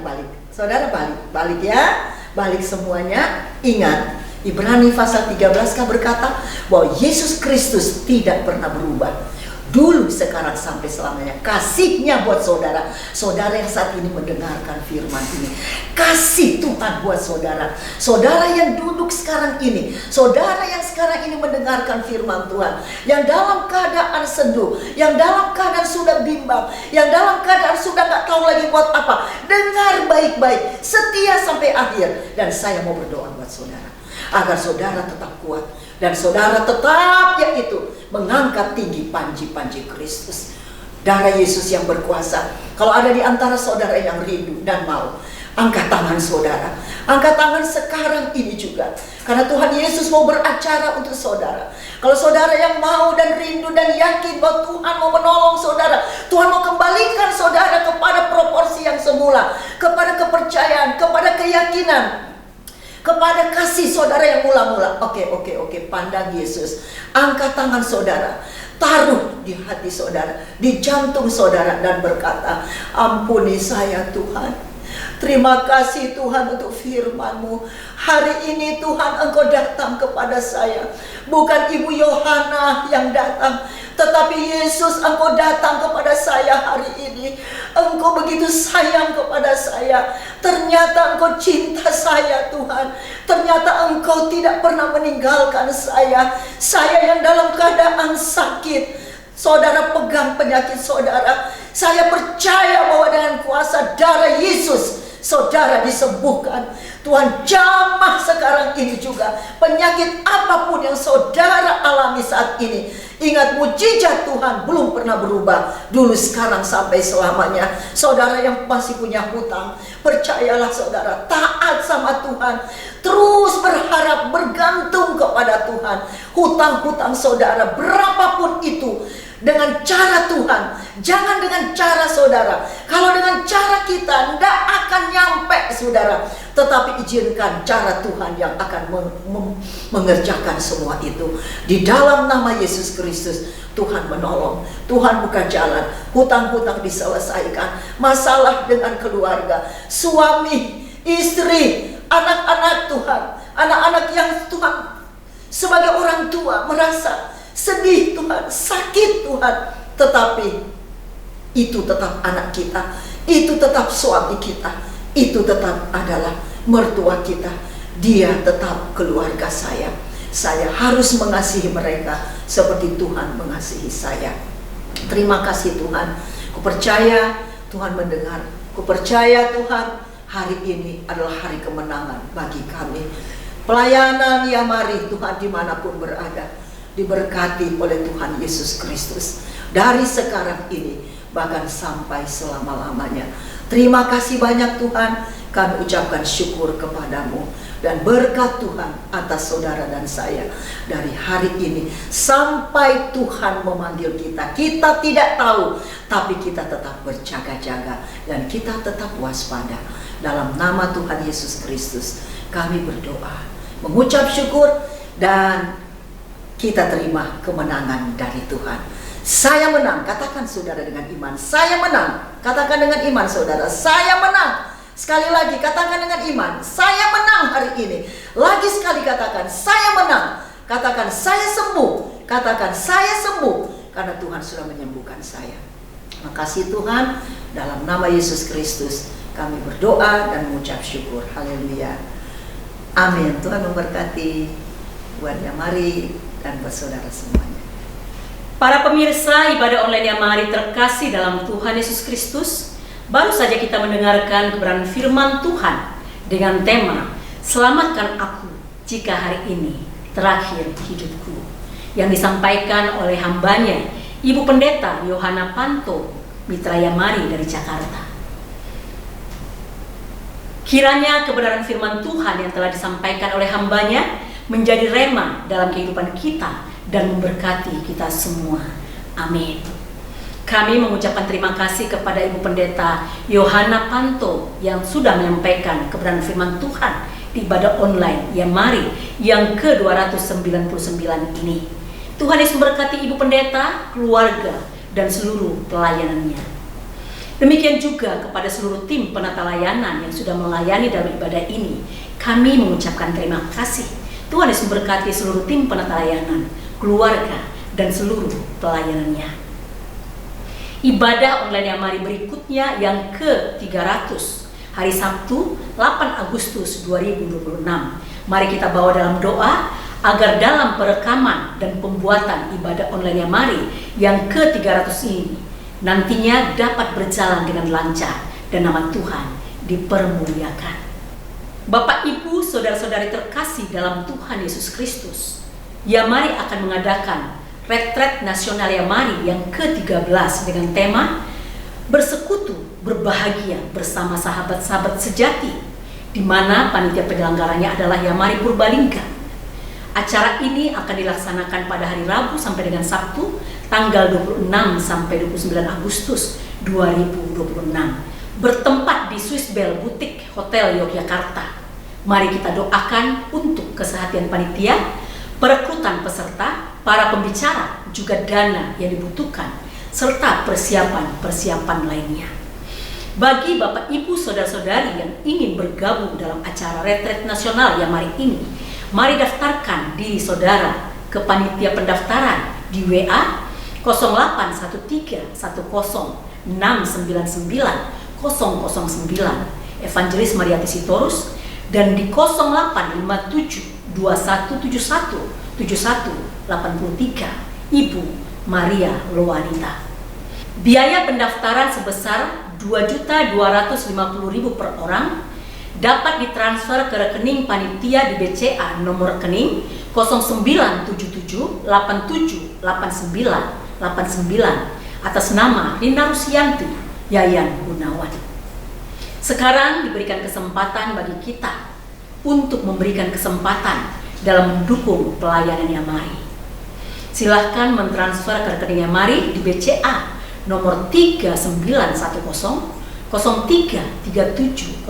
Balik. Saudara balik ya. Balik semuanya. Ingat, Ibrani pasal 13 berkata bahwa Yesus Kristus tidak pernah berubah. Dulu, sekarang, sampai selamanya. Kasihnya buat saudara. Saudara yang saat ini mendengarkan firman ini. Kasih Tuhan buat saudara. Saudara yang duduk sekarang ini. Saudara yang sekarang ini mendengarkan firman Tuhan. Yang dalam keadaan sendu. Yang dalam keadaan sudah bimbang. Yang dalam keadaan sudah gak tahu lagi buat apa. Dengar baik-baik. Setia sampai akhir. Dan saya mau berdoa buat saudara. Agar saudara tetap kuat. Dan saudara tetap yaitu mengangkat tinggi panji-panji Kristus. Darah Yesus yang berkuasa. Kalau ada di antara saudara yang rindu dan mau, angkat tangan saudara. Angkat tangan sekarang ini juga. Karena Tuhan Yesus mau beracara untuk saudara. Kalau saudara yang mau dan rindu dan yakin bahwa Tuhan mau menolong saudara, Tuhan mau kembalikan saudara kepada proporsi yang semula, kepada kepercayaan, kepada keyakinan, kepada kasih saudara yang mula-mula. Oke, pandang Yesus. Angkat tangan saudara, taruh di hati saudara, di jantung saudara, dan berkata, ampuni saya Tuhan. Terima kasih Tuhan untuk firman-Mu. Hari ini Tuhan Engkau datang kepada saya. Bukan Ibu Yohana yang datang, tetapi Yesus Engkau datang kepada saya hari ini. Engkau begitu sayang kepada saya. Ternyata Engkau cinta saya Tuhan. Ternyata Engkau tidak pernah meninggalkan saya. Saya yang dalam keadaan sakit, saudara pegang penyakit saudara. Saya percaya bahwa dengan kuasa darah Yesus saudara disembuhkan. Tuhan jamah sekarang ini juga penyakit apapun yang saudara alami saat ini. Ingat, mujizat Tuhan belum pernah berubah. Dulu, sekarang, sampai selamanya. Saudara yang masih punya hutang, percayalah saudara, taat sama Tuhan. Terus berharap, bergantung kepada Tuhan. Hutang-hutang saudara berapapun itu, dengan cara Tuhan, jangan dengan cara saudara. Kalau dengan cara kita tidak akan nyampe saudara. Tetapi izinkan cara Tuhan yang akan mengerjakan semua itu. Di dalam nama Yesus Kristus, Tuhan menolong, Tuhan buka jalan, hutang-hutang diselesaikan, masalah dengan keluarga, suami, istri, anak-anak Tuhan, anak-anak yang Tuhan sebagai orang tua merasa sedih Tuhan, sakit Tuhan, tetapi itu tetap anak kita, itu tetap suami kita, itu tetap adalah mertua kita. Dia tetap keluarga saya. Saya harus mengasihi mereka seperti Tuhan mengasihi saya. Terima kasih Tuhan. Kupercaya Tuhan mendengar. Kupercaya Tuhan, hari ini adalah hari kemenangan bagi kami. Pelayanan Yamari Tuhan dimanapun berada, diberkati oleh Tuhan Yesus Kristus. Dari sekarang ini bahkan sampai selama-lamanya. Terima kasih banyak Tuhan. Kami ucapkan syukur kepadamu. Dan berkat Tuhan atas saudara dan saya. Dari hari ini sampai Tuhan memanggil kita. Kita tidak tahu, tapi kita tetap berjaga-jaga. Dan kita tetap waspada. Dalam nama Tuhan Yesus Kristus kami berdoa, mengucap syukur, dan kita terima kemenangan dari Tuhan. Saya menang. Katakan saudara dengan iman, saya menang. Katakan dengan iman saudara, saya menang. Sekali lagi katakan dengan iman, saya menang hari ini. Lagi sekali katakan, saya menang. Katakan, saya sembuh. Katakan, saya sembuh, karena Tuhan sudah menyembuhkan saya. Makasih Tuhan. Dalam nama Yesus Kristus kami berdoa dan mengucap syukur. Haleluya. Amin. Tuhan memberkati buat Yamari dan buat saudara semuanya. Para pemirsa ibadah online Yamari terkasih dalam Tuhan Yesus Kristus, baru saja kita mendengarkan kebenaran firman Tuhan dengan tema Selamatkan Aku Jika Hari Ini Terakhir Hidupku, yang disampaikan oleh hambanya Ibu Pendeta Yohana Panto, Mitra Yamari dari Jakarta. Kiranya kebenaran firman Tuhan yang telah disampaikan oleh hambanya menjadi rema dalam kehidupan kita dan memberkati kita semua. Amin. Kami mengucapkan terima kasih kepada Ibu Pendeta Yohana Panto yang sudah menyampaikan kebenaran firman Tuhan di ibadah online Yamari yang ke-299 ini. Tuhan Yesus memberkati Ibu Pendeta, keluarga, dan seluruh pelayanannya. Demikian juga kepada seluruh tim penata layanan yang sudah melayani dalam ibadah ini. Kami mengucapkan terima kasih. Tuhan Yesus memberkati seluruh tim penata layanan, keluarga, dan seluruh pelayanannya. Ibadah online Yamari berikutnya yang ke-300, hari Sabtu 8 Agustus 2026. Mari kita bawa dalam doa agar dalam perekaman dan pembuatan ibadah online Yamari yang ke-300 ini nantinya dapat berjalan dengan lancar dan nama Tuhan dipermuliakan. Bapak, Ibu, saudara-saudari terkasih dalam Tuhan Yesus Kristus, Yamari akan mengadakan retret nasional Yamari yang ke-13 dengan tema Bersekutu Berbahagia Bersama Sahabat-sahabat Sejati, di mana panitia penyelenggaranya adalah Yamari Purbalingga. Acara ini akan dilaksanakan pada hari Rabu sampai dengan Sabtu, tanggal 26 sampai 29 Agustus 2026, bertempat di Swiss Bell Boutique Hotel Yogyakarta. Mari kita doakan untuk kesehatan panitia, perekrutan peserta, para pembicara, juga dana yang dibutuhkan, serta persiapan-persiapan lainnya. Bagi Bapak, Ibu, saudara-saudari yang ingin bergabung dalam acara retret nasional Yamari ini, mari daftarkan diri saudara ke panitia pendaftaran di WA 0813 10 699 009 Evangelis Mariati Sitorus, dan di 0857 2171 7183 Ibu Maria Lowanita. Biaya pendaftaran sebesar Rp2.250.000 per orang dapat ditransfer ke rekening panitia di BCA nomor rekening 0977878989 atas nama Rina Rusianti Yayan Gunawan. Sekarang diberikan kesempatan bagi kita untuk memberikan kesempatan dalam mendukung pelayanan Yamari. Silahkan mentransfer ke rekening Yamari di BCA nomor 3910 033700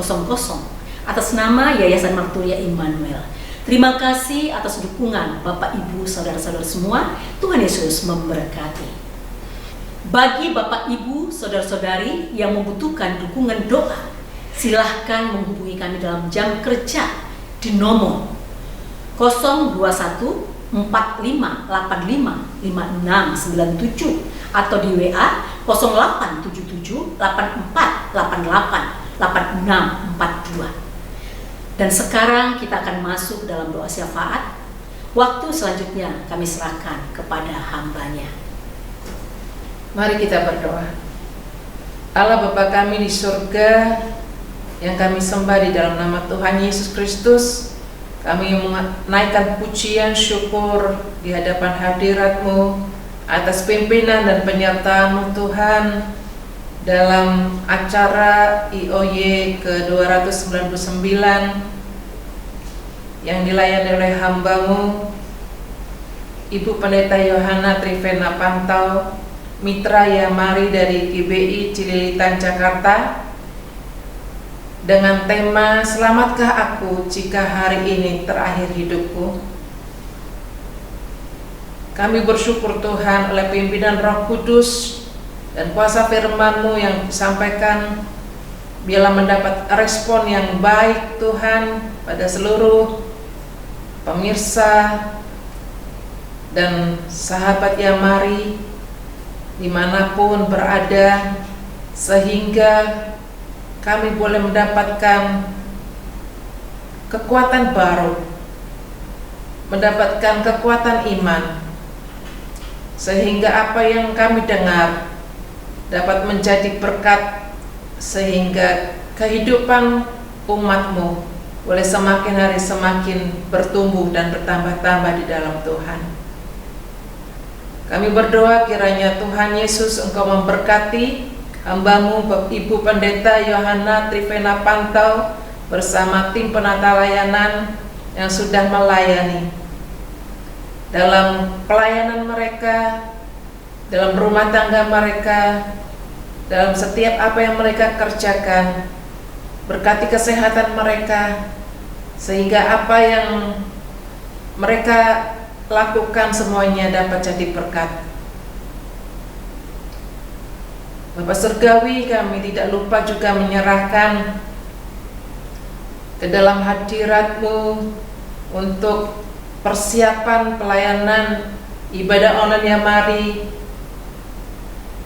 atas nama Yayasan Marturia Immanuel. Terima kasih atas dukungan Bapak, Ibu, saudara-saudara semua. Tuhan Yesus memberkati. Bagi Bapak, Ibu, saudara-saudari yang membutuhkan dukungan doa, silahkan menghubungi kami dalam jam kerja di nomor 021 4585 5697 atau di WA 0877 8488 8642. Dan sekarang kita akan masuk dalam doa syafaat. Waktu selanjutnya kami serahkan kepada hamba-Nya. Mari kita berdoa. Allah Bapa kami di surga, yang kami sembah di dalam nama Tuhan Yesus Kristus, kami menaikkan pujian syukur di hadapan hadirat-Mu atas pimpinan dan penyertaan-Mu Tuhan dalam acara IOY ke-299 yang dilayani oleh hamba-Mu Ibu Pendeta Yohana Trivena Pantau, Mitra Yamari dari GBI Cililitan Jakarta, dengan tema Selamatkah aku jika hari ini terakhir hidupku. Kami bersyukur Tuhan oleh pimpinan Roh Kudus dan kuasa firman-Mu yang disampaikan, biarlah mendapat respon yang baik Tuhan pada seluruh pemirsa dan sahabat Yamari dimanapun berada, sehingga kami boleh mendapatkan kekuatan baru, mendapatkan kekuatan iman, sehingga apa yang kami dengar dapat menjadi berkat, sehingga kehidupan umat-Mu boleh semakin hari semakin bertumbuh dan bertambah-tambah di dalam Tuhan. Kami berdoa kiranya Tuhan Yesus Engkau memberkati hamba-Mu Ibu Pendeta Yohana Trivena Pantau bersama tim penata layanan yang sudah melayani dalam pelayanan mereka, dalam rumah tangga mereka, dalam setiap apa yang mereka kerjakan. Berkati kesehatan mereka, sehingga apa yang mereka lakukan semuanya dapat jadi berkat. Bapa Surgawi, kami tidak lupa juga menyerahkan ke dalam hadirat-Mu untuk persiapan pelayanan ibadah online Yamari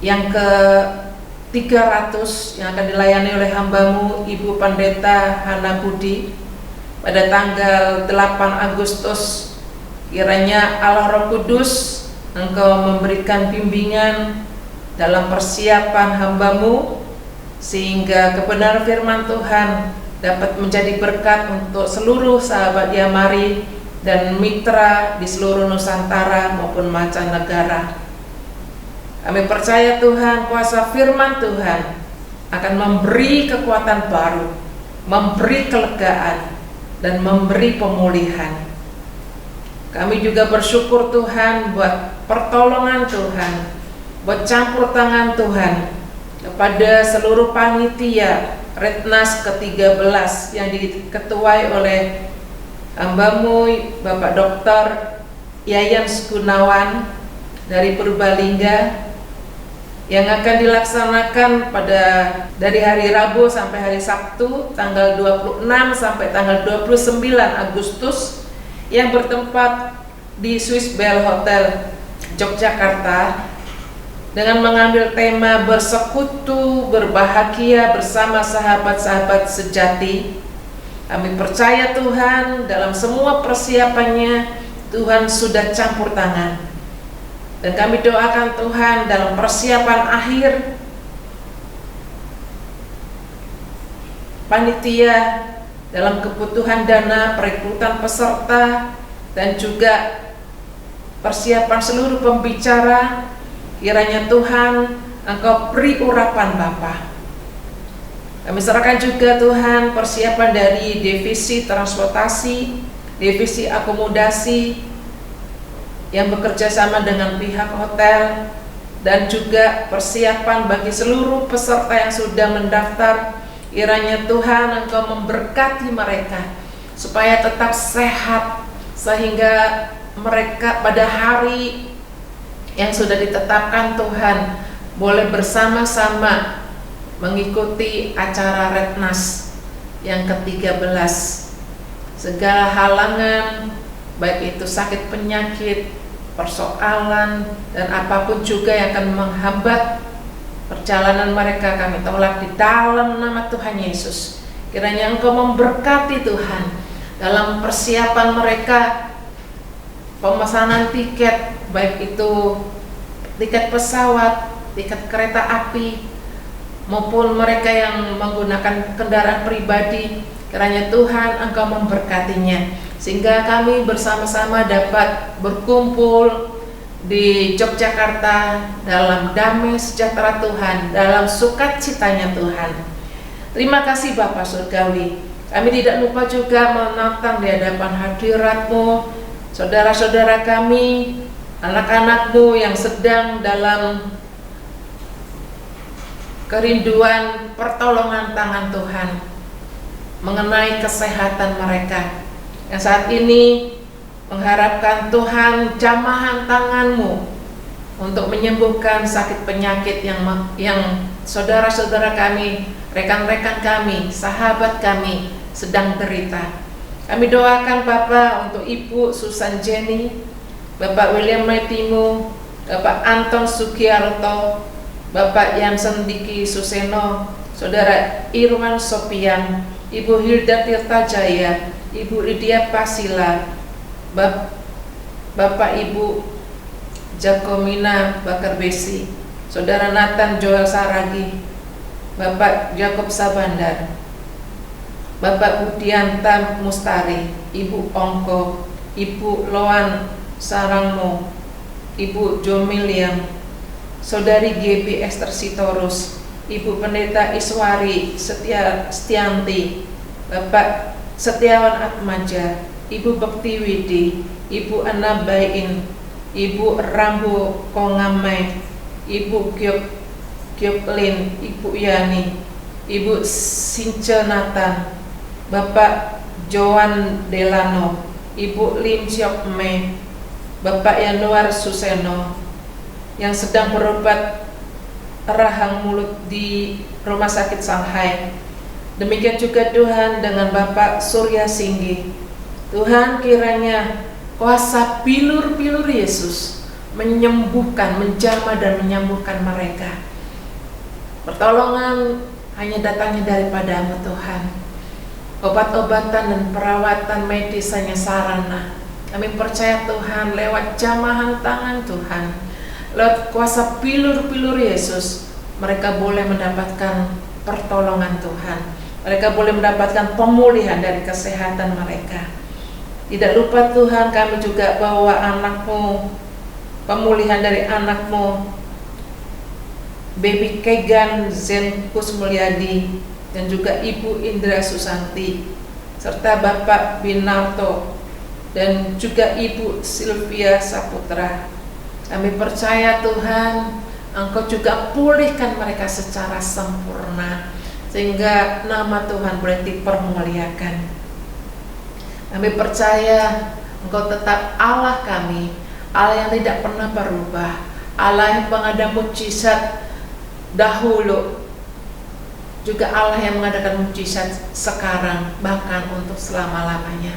yang ke-300 yang akan dilayani oleh hamba-Mu Ibu Pendeta Hana Budi pada tanggal 8 Agustus. Kiranya Allah Roh Kudus Engkau memberikan bimbingan dalam persiapan hamba-Mu, sehingga kebenaran firman Tuhan dapat menjadi berkat untuk seluruh sahabat Yamari dan mitra di seluruh Nusantara maupun mancanegara. Kami percaya Tuhan, kuasa firman Tuhan akan memberi kekuatan baru, memberi kelegaan, dan memberi pemulihan. Kami juga bersyukur Tuhan buat pertolongan Tuhan, buat campur tangan Tuhan kepada seluruh panitia Retnas ke-13 yang diketuai oleh hamba-Mu Bapak Dr. Yayan Gunawan dari Purbalingga, yang akan dilaksanakan dari hari Rabu sampai hari Sabtu tanggal 26 sampai tanggal 29 Agustus yang bertempat di Swiss Bell Hotel Yogyakarta, dengan mengambil tema bersekutu berbahagia bersama sahabat-sahabat sejati. Kami percaya Tuhan dalam semua persiapannya Tuhan sudah campur tangan, dan kami doakan Tuhan dalam persiapan akhir panitia, dalam kebutuhan dana, perekrutan peserta, dan juga persiapan seluruh pembicara, kiranya Tuhan Engkau beri urapan Bapa. Kami serahkan juga Tuhan persiapan dari divisi transportasi, divisi akomodasi yang bekerja sama dengan pihak hotel, dan juga persiapan bagi seluruh peserta yang sudah mendaftar. Kiranya Tuhan Engkau memberkati mereka supaya tetap sehat, sehingga mereka pada hari yang sudah ditetapkan Tuhan boleh bersama-sama mengikuti acara Retnas yang ke-13. Segala halangan, baik itu sakit penyakit, persoalan, dan apapun juga yang akan menghambat perjalanan mereka, kami tolak di dalam nama Tuhan Yesus. Kiranya Engkau memberkati Tuhan dalam persiapan mereka, pemesanan tiket, baik itu tiket pesawat, tiket kereta api, maupun mereka yang menggunakan kendaraan pribadi. Kiranya Tuhan Engkau memberkatinya, sehingga kami bersama-sama dapat berkumpul di Yogyakarta dalam damai sejahtera Tuhan, dalam sukacitanya Tuhan. Terima kasih Bapa Surgawi. Kami tidak lupa juga menatang di hadapan hadirat-Mu saudara-saudara kami, anak-anak-Mu yang sedang dalam kerinduan pertolongan tangan Tuhan mengenai kesehatan mereka, yang saat ini mengharapkan Tuhan jamahan tangan-Mu untuk menyembuhkan sakit penyakit yang saudara-saudara kami, rekan-rekan kami, sahabat kami sedang derita. Kami doakan Bapak untuk Ibu Susan Jenny, Bapak William Metimu, Bapak Anton Sugiarto, Bapak Yansen Diki Suseno, Saudara Irwan Sopian, Ibu Hilda Tirtajaya, Ibu Lydia Pasila, Bapak Ibu Jakomina Bakarbesi, Saudara Nathan Joel Saragi, Bapak Jacob Sabandar, Bapak Budianta Mustari, Ibu Ongko, Ibu Loan Sarangmo, Ibu Jomiliam, Saudari GB Esther Sitorus, Ibu Pendeta Iswari Setianti, Bapak Setiawan Atmaja, Ibu Bekti Widi, Ibu Anna Bain, Ibu Rambo Kongamai, Ibu Gyoplin, Ibu Yani, Ibu Since Nathan, Bapak Joan Delano, Ibu Lim Siok Me, Bapak Yanuar Suseno yang sedang berobat rahang mulut di Rumah Sakit Shanghai. Demikian juga Tuhan dengan Bapak Surya Singgi. Tuhan, kiranya kuasa pilur-pilur Yesus menyembuhkan, menjamah dan menyembuhkan mereka. Pertolongan hanya datangnya daripadamu Tuhan. Obat-obatan dan perawatan medis hanya sarana. Kami percaya Tuhan, lewat jamahan tangan Tuhan, lewat kuasa pilur-pilur Yesus, mereka boleh mendapatkan pertolongan Tuhan. Mereka boleh mendapatkan pemulihan dari kesehatan mereka. Tidak lupa Tuhan, kami juga bawa anakmu, pemulihan dari anakmu, Baby Kegan Zen Kusmulyadi, dan juga Ibu Indra Susanti, serta Bapak Binarto, dan juga Ibu Sylvia Saputra. Kami percaya Tuhan, Engkau juga pulihkan mereka secara sempurna, sehingga nama Tuhan boleh dipermuliakan. Kami percaya Engkau tetap Allah kami, Allah yang tidak pernah berubah, Allah yang pengada mukjizat dahulu, juga Allah yang mengadakan mukjizat sekarang, bahkan untuk selama-lamanya.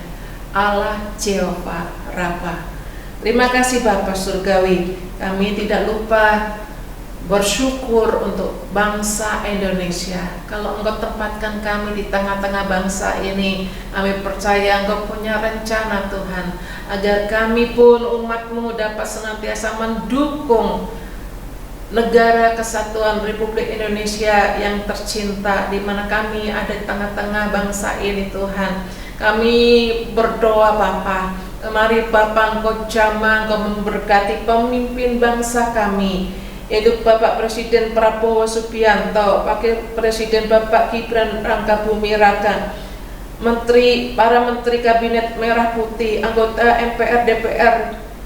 Allah Jehovah Rafa. Terima kasih Bapa Surgawi. Kami tidak lupa bersyukur untuk bangsa Indonesia. Kalau Engkau tempatkan kami di tengah-tengah bangsa ini, kami percaya Engkau punya rencana Tuhan, agar kami pun umat-Mu dapat senantiasa mendukung negara kesatuan Republik Indonesia yang tercinta, di mana kami ada di tengah-tengah bangsa ini Tuhan. Kami berdoa Bapa, mari Bapa Engkau jamah, Engkau memberkati pemimpin bangsa kami, yaitu Bapak Presiden Prabowo Subianto, Wakil Presiden Bapak Gibran Rakabuming Raka, para Menteri Kabinet Merah Putih, anggota MPR, DPR,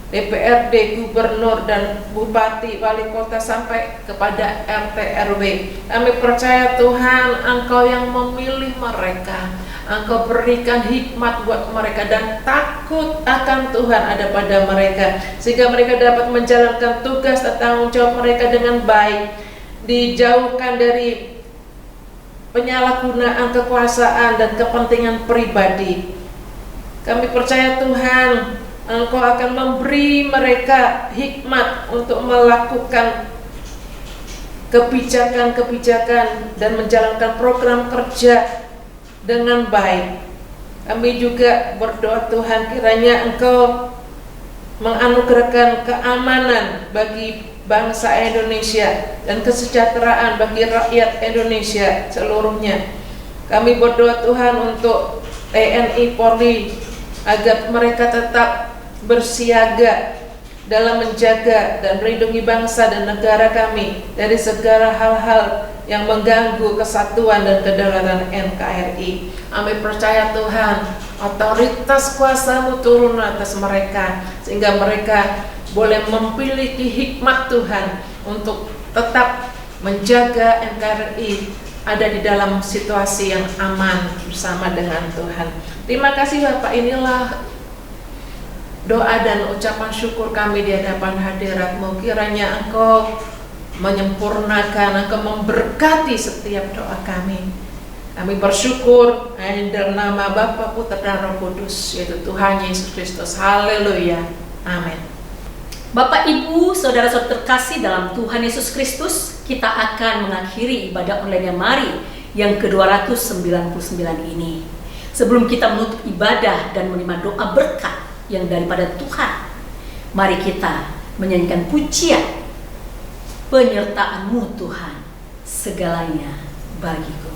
DPRD, Gubernur dan Bupati, Wali Kota sampai kepada RT RW. Kami percaya Tuhan, Engkau yang memilih mereka, Engkau berikan hikmat buat mereka dan takut akan Tuhan ada pada mereka, sehingga mereka dapat menjalankan tugas dan tanggung jawab mereka dengan baik, dijauhkan dari penyalahgunaan kekuasaan dan kepentingan pribadi. Kami percaya Tuhan, Engkau akan memberi mereka hikmat untuk melakukan kebijakan-kebijakan dan menjalankan program kerja dengan baik. Kami juga berdoa Tuhan, kiranya Engkau menganugerahkan keamanan bagi bangsa Indonesia dan kesejahteraan bagi rakyat Indonesia seluruhnya. Kami berdoa Tuhan untuk TNI Polri, agar mereka tetap bersiaga dalam menjaga dan melindungi bangsa dan negara kami dari segala hal-hal yang mengganggu kesatuan dan kedaulatan NKRI. Kami percaya Tuhan, otoritas kuasa-Mu turun atas mereka, sehingga mereka boleh memiliki hikmat Tuhan untuk tetap menjaga NKRI ada di dalam situasi yang aman bersama dengan Tuhan. Terima kasih Bapak, inilah doa dan ucapan syukur kami di hadapan hadirat-Mu. Kiranya Engkau menyempurnakan, Engkau memberkati setiap doa kami. Kami bersyukur hanya dalam nama Bapa, Putra dan Roh Kudus, yaitu Tuhan Yesus Kristus. Haleluya. Amin. Bapak, Ibu, Saudara-saudara terkasih dalam Tuhan Yesus Kristus, kita akan mengakhiri ibadah online Mari yang ke-299 ini. Sebelum kita menutup ibadah dan menerima doa berkat yang daripada Tuhan, mari kita menyanyikan pujian, penyertaan-Mu Tuhan, segalanya bagiku.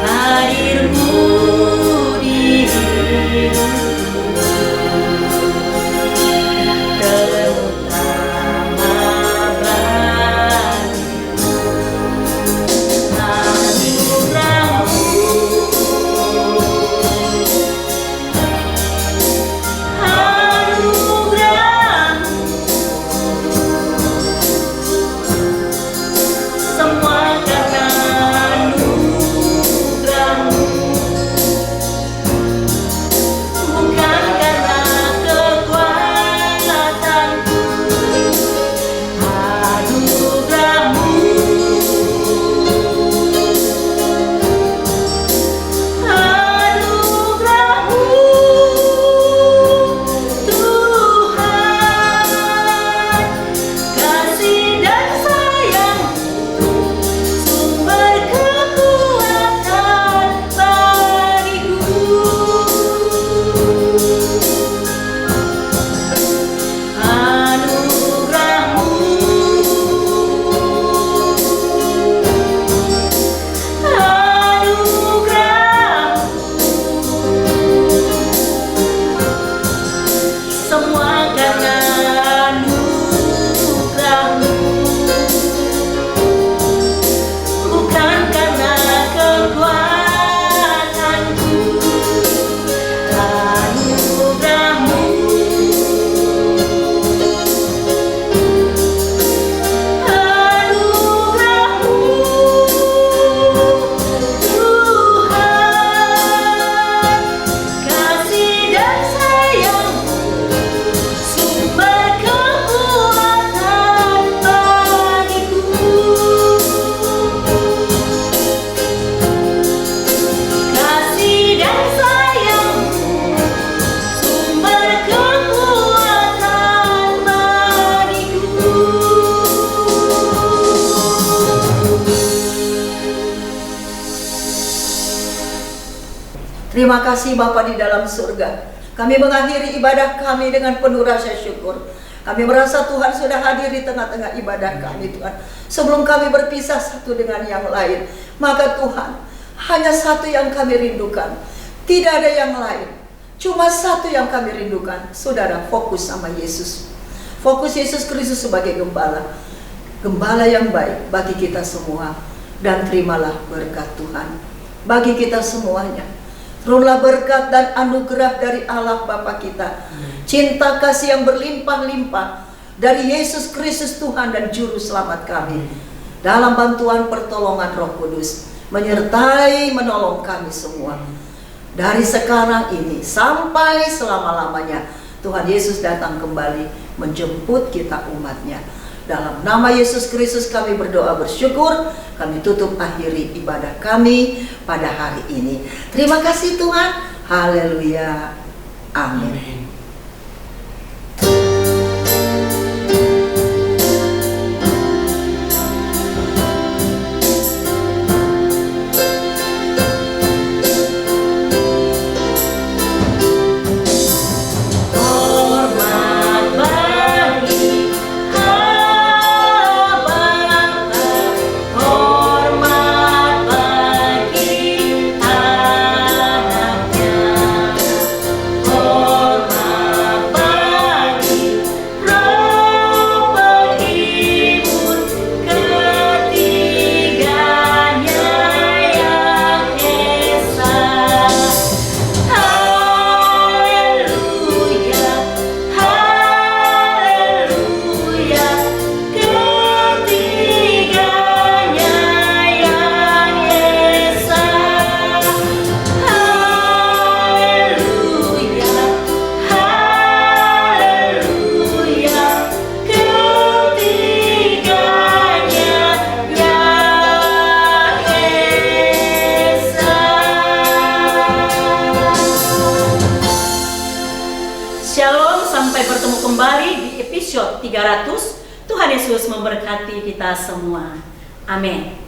Hari Terima kasih Bapa di dalam surga. Kami mengakhiri ibadah kami dengan penuh rasa syukur. Kami merasa Tuhan sudah hadir di tengah-tengah ibadah kami Tuhan. Sebelum kami berpisah satu dengan yang lain, maka Tuhan, hanya satu yang kami rindukan. Tidak ada yang lain. Cuma satu yang kami rindukan. Saudara, fokus sama Yesus. Fokus Yesus Kristus sebagai gembala. Gembala yang baik bagi kita semua. Dan terimalah berkat Tuhan bagi kita semuanya. Turunlah berkat dan anugerah dari Allah Bapa kita. Cinta kasih yang berlimpah-limpah dari Yesus Kristus Tuhan dan Juru Selamat kami. Dalam bantuan pertolongan Roh Kudus, menyertai menolong kami semua. Dari sekarang ini sampai selama-lamanya, Tuhan Yesus datang kembali menjemput kita umatnya. Dalam nama Yesus Kristus kami berdoa bersyukur. Kami tutup akhiri ibadah kami pada hari ini. Terima kasih Tuhan. Haleluya. Amin. Shalom, sampai bertemu kembali di episode 300. Tuhan Yesus memberkati kita semua. Amin.